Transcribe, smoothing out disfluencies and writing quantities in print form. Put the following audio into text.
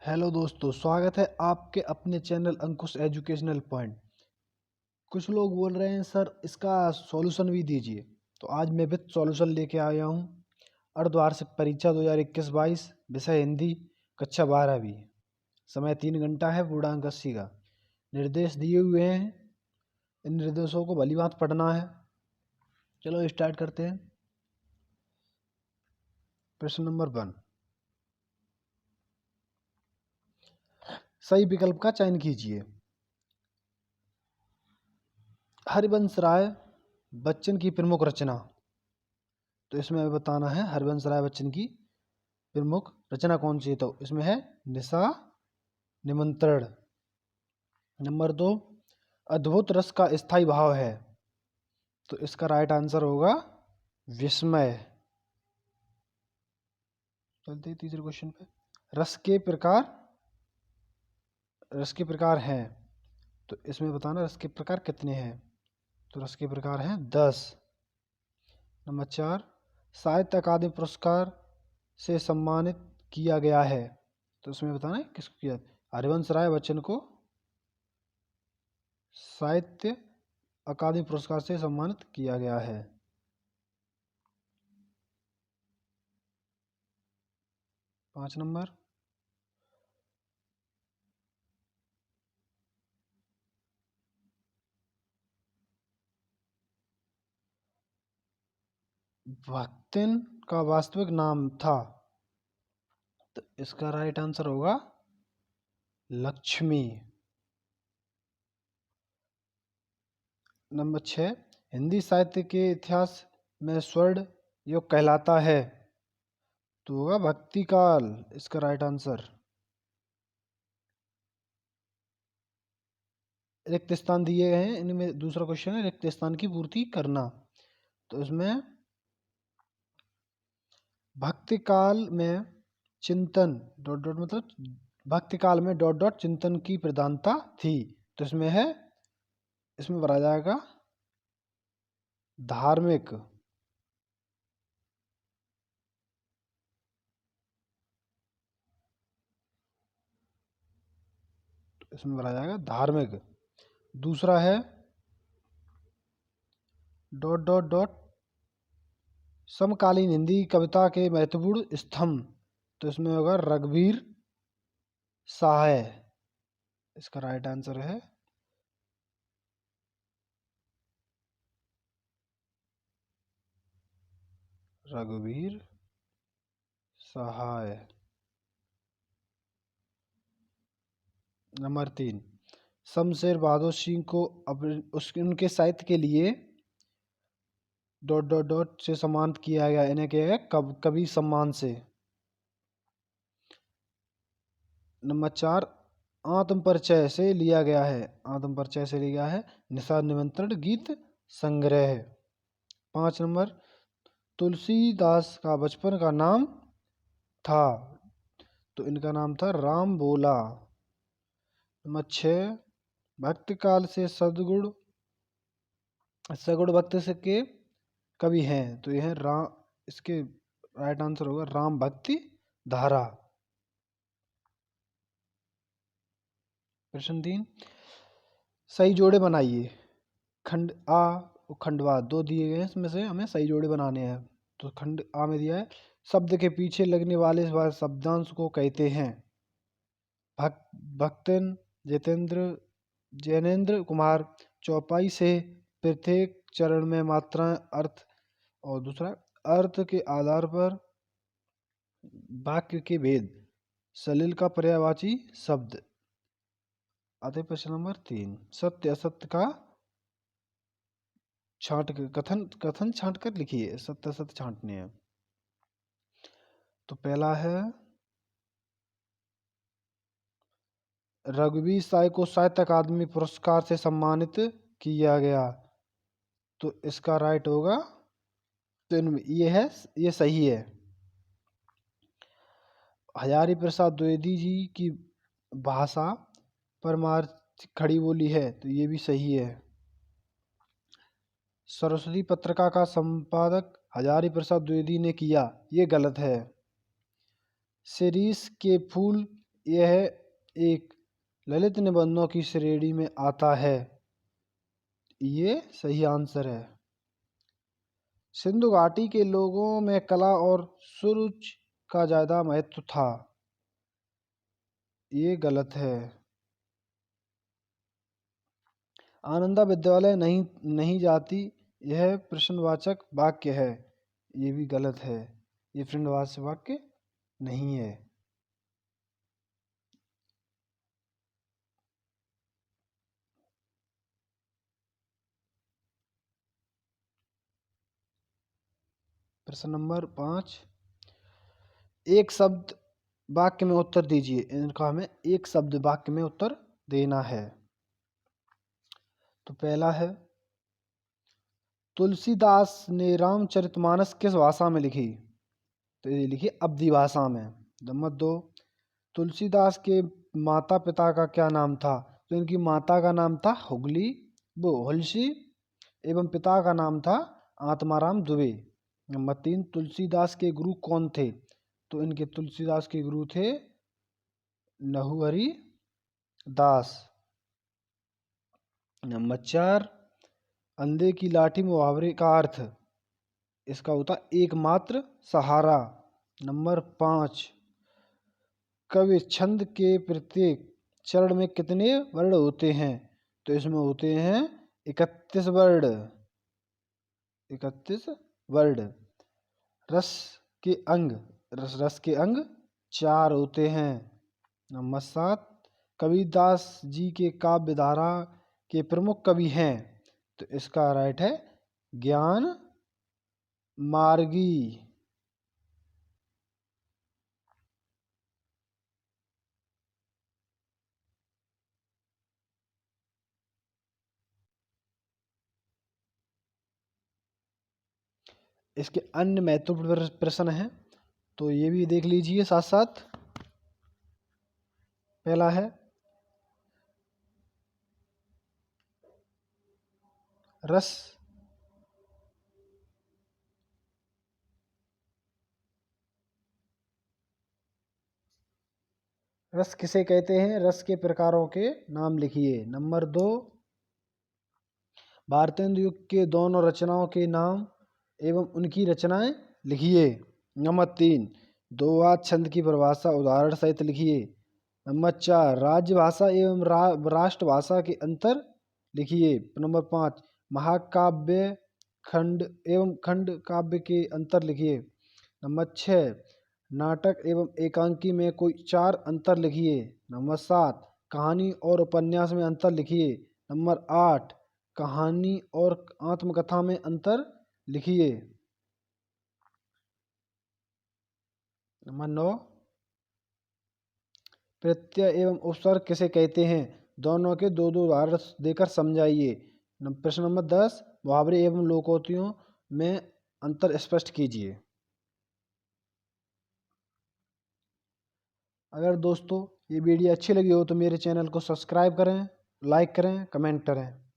Hello दोस्तों, स्वागत है आपके अपने चैनल अंकुश एजुकेशनल पॉइंट। कुछ लोग बोल रहे हैं सर इसका सॉल्यूशन भी दीजिए, तो आज मैं विद सॉल्यूशन लेके आया हूँ। अर्धवार्षिक परीक्षा 2021-22, विषय हिंदी, कक्षा 12वीं। समय 3 घंटा है, पूर्णांक 80 का। निर्देश दिए हुए हैं, इन निर्देशों को भली भांति पढ़ना है। चलो स्टार्ट करते हैं। प्रश्न नंबर 1, सही विकल्प का चयन कीजिए। हरिवंश राय बच्चन की प्रमुख रचना, तो इसमें हमें बताना है हरिवंश राय बच्चन की प्रमुख रचना कौन सी है। तो इसमें है निशा निमंत्रण। नंबर 2, अद्भुत रस का स्थायी भाव है, तो इसका राइट आंसर होगा विस्मय। चलते हैं तीसरे क्वेश्चन पे। रस के प्रकार हैं, तो इसमें बताना रस के प्रकार कितने हैं। तो रस के प्रकार हैं 10। नंबर 4, साहित्य अकादमी पुरस्कार से सम्मानित किया गया है, तो इसमें बताना है किसको किया। हरिवंश राय बच्चन को साहित्य अकादमी पुरस्कार से सम्मानित किया गया है। 5 नंबर, भक्तिन का वास्तविक नाम था, तो इसका राइट आंसर होगा लक्ष्मी। नंबर 6, हिंदी साहित्य के इतिहास में स्वर्ण युग कहलाता है, तो होगा भक्ति काल, इसका राइट आंसर। रिक्त स्थान दिए गए हैं, इनमें दूसरा क्वेश्चन है रिक्त स्थान की पूर्ति करना। तो इसमें भक्ति काल में चिंतन डॉट डॉट मतलब भक्ति काल में डॉट डॉट चिंतन की प्रधानता थी, तो इसमें है, इसमें भरा जाएगा धार्मिक। इसमें भरा जाएगा धार्मिक। दूसरा है डॉट डॉट डॉट समकालीन हिंदी कविता के महत्वपूर्ण स्तंभ, तो इसमें होगा रघुवीर सहाय, इसका राइट आंसर है रघुवीर सहाय। नंबर 3, शमशेर बहादुर सिंह को उनके साहित्य के लिए डॉट डॉट डॉट से सम्मानित किया गया, इन्हें किया गया कवि सम्मान से। नंबर 4, आत्म परिचय से लिया गया है, आत्म परिचय से लिया है निशा निमंत्रण गीत संग्रह। 5 नंबर, तुलसीदास का बचपन का नाम था, तो इनका नाम था राम बोला। नंबर 6, भक्ति काल से सगुण भक्ति से के कवि हैं, तो यह राम, इसके राइट आंसर होगा राम भक्ति धारा। प्रश्न 3, सही जोड़े बनाइए। खंड आ और खंड वा दो दिए गए हैं, इसमें से हमें सही जोड़े बनाने हैं। तो खंड आ में दिया है शब्द के पीछे लगने वाले शब्दांश को कहते हैं। भक्तन जितेंद्र जैनेन्द्र कुमार चौपाई से प्रत्येक चरण में मात्राएं अर्थ, और दूसरा अर्थ के आधार पर वाक्य के भेद, सलिल का पर्यायवाची शब्द। आते प्रश्न नंबर 3, सत्य असत्य का कथन छांट कर लिखिए, सत्य असत्य छांटने हैं। तो पहला है रघुवीर साय को साहित्य अकादमी पुरस्कार से सम्मानित किया गया, तो इसका राइट होगा, तो ये है, ये सही है। हजारी प्रसाद द्विवेदी जी की भाषा परमार्थ खड़ी बोली है, तो ये भी सही है। सरस्वती पत्रिका का संपादक हजारी प्रसाद द्विवेदी ने किया, ये गलत है। शिरीष के फूल यह एक ललित निबंधों की श्रेणी में आता है। ये सही आंसर है। सिंधु घाटी के लोगों में कला और सुरुचि का ज्यादा महत्व था। ये गलत है। आनंदा विद्यालय नहीं जाती, यह प्रश्नवाचक वाक्य है। ये भी गलत है। ये प्रश्नवाचक वाक्य नहीं है। प्रश्न नंबर 5, एक शब्द वाक्य में उत्तर दीजिए। इनका हमें एक शब्द वाक्य में उत्तर देना है। तो पहला है, तुलसीदास ने रामचरितमानस किस भाषा में लिखी? तो ये लिखी अवधी भाषा में। नंबर 2, तुलसीदास के माता पिता का क्या नाम था? तो इनकी माता का नाम था हुलसी एवं पिता का नाम था आत्माराम दुबे। नंबर 3, तुलसीदास के गुरु कौन थे? तो इनके तुलसीदास के गुरु थे नहुहरि दास। नंबर 4, अंधे की लाठी मुहावरे का अर्थ? इसका होता एकमात्र सहारा। नंबर 5, कवि छंद के प्रत्येक चरण में कितने वर्ण होते हैं? तो इसमें होते हैं 31 वर्ण। 31 वर्ण। रस के अंग रस के अंग 4 होते हैं। नंबर 7, कबीरदास जी के काव्य धारा के प्रमुख कवि हैं? तो इसका राइट है ज्ञान मार्गी। इसके अन्य महत्वपूर्ण प्रश्न हैं, तो ये भी देख लीजिए साथ साथ। पहला है, रस रस किसे कहते हैं? रस के प्रकारों के नाम लिखिए। नंबर 2, भारतेंदु युग के दोनों रचनाओं के नाम एवं उनकी रचनाएं लिखिए। नंबर 3, दोहा छंद की परिभाषा उदाहरण सहित लिखिए। नंबर 4, राजभाषा एवं राष्ट्रभाषा के अंतर लिखिए। नंबर 5, महाकाव्य खंड एवं खंड काव्य के अंतर लिखिए। नंबर 6, नाटक एवं एकांकी में कोई 4 अंतर लिखिए। नंबर 7, कहानी और उपन्यास में अंतर लिखिए। नंबर 8, कहानी और आत्मकथा में अंतर लिखिए। नंबर 9, प्रत्यय एवं उपसर्ग किसे कहते हैं? दोनों के दो दो उदाहरण देकर समझाइए। प्रश्न नंबर 10, मुहावरे एवं लोकोक्तियों में अंतर स्पष्ट कीजिए। अगर दोस्तों ये वीडियो अच्छी लगी हो तो मेरे चैनल को सब्सक्राइब करें, लाइक करें, कमेंट करें।